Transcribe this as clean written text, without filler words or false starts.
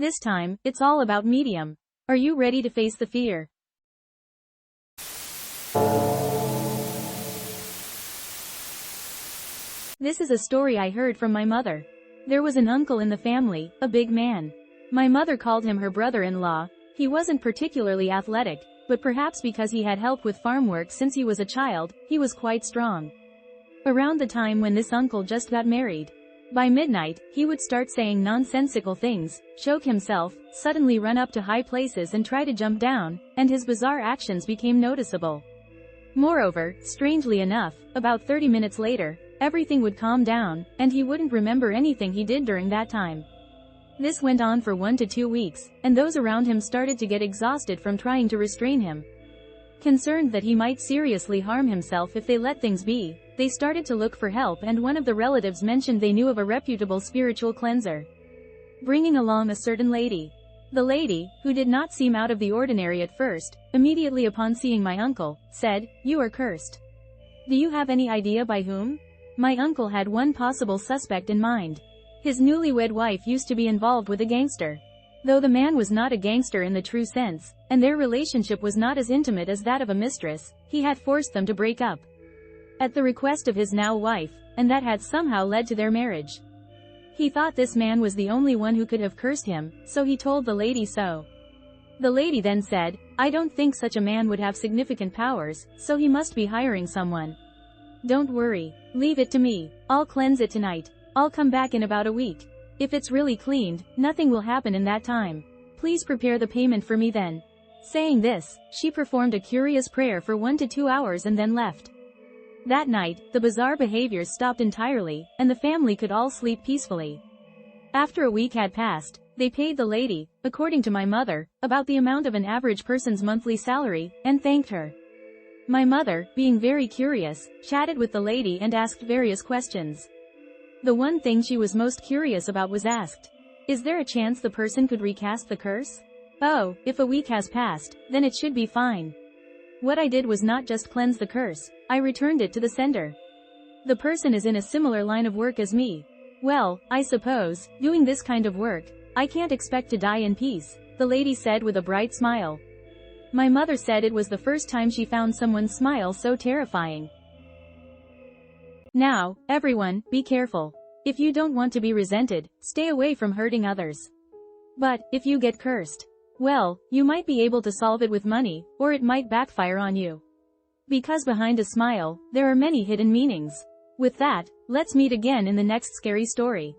This time, it's all about medium. Are you ready to face the fear? This is a story I heard from my mother. There was an uncle in the family, a big man. My mother called him her brother-in-law. He wasn't particularly athletic, but perhaps because he had helped with farm work since he was a child, he was quite strong. Around the time when this uncle just got married, by midnight, he would start saying nonsensical things, choke himself, suddenly run up to high places and try to jump down, and his bizarre actions became noticeable. Moreover, strangely enough, about 30 minutes later, everything would calm down, and he wouldn't remember anything he did during that time. This went on for 1 to 2 weeks, and those around him started to get exhausted from trying to restrain him. Concerned that he might seriously harm himself if they let things be, they started to look for help, and one of the relatives mentioned they knew of a reputable spiritual cleanser, bringing along a certain lady. The lady, who did not seem out of the ordinary at first, immediately upon seeing my uncle, said, "You are cursed." Do you have any idea by whom? My uncle had one possible suspect in mind. His newlywed wife used to be involved with a gangster. Though the man was not a gangster in the true sense, and their relationship was not as intimate as that of a mistress, he had forced them to break up at the request of his now wife, and that had somehow led to their marriage. He thought this man was the only one who could have cursed him, so he told the lady so. The lady then said, "I don't think such a man would have significant powers, so he must be hiring someone. Don't worry. Leave it to me. I'll cleanse it tonight. I'll come back in about a week. If it's really cleaned, nothing will happen in that time. Please prepare the payment for me then." Saying this, she performed a curious prayer for 1 to 2 hours and then left. That night, the bizarre behaviors stopped entirely, and the family could all sleep peacefully. After a week had passed, they paid the lady, according to my mother, about the amount of an average person's monthly salary, and thanked her. My mother, being very curious, chatted with the lady and asked various questions. The one thing she was most curious about was asked, "Is there a chance the person could recast the curse?" "Oh, if a week has passed, then it should be fine." What I did was not just cleanse the curse, I returned it to the sender. The person is in a similar line of work as me. Well, I suppose, doing this kind of work, I can't expect to die in peace, the lady said with a bright smile. My mother said it was the first time she found someone's smile so terrifying. Now, everyone, be careful. If you don't want to be resented, stay away from hurting others. But, if you get cursed, well, you might be able to solve it with money, or it might backfire on you. Because behind a smile, there are many hidden meanings. With that, let's meet again in the next scary story.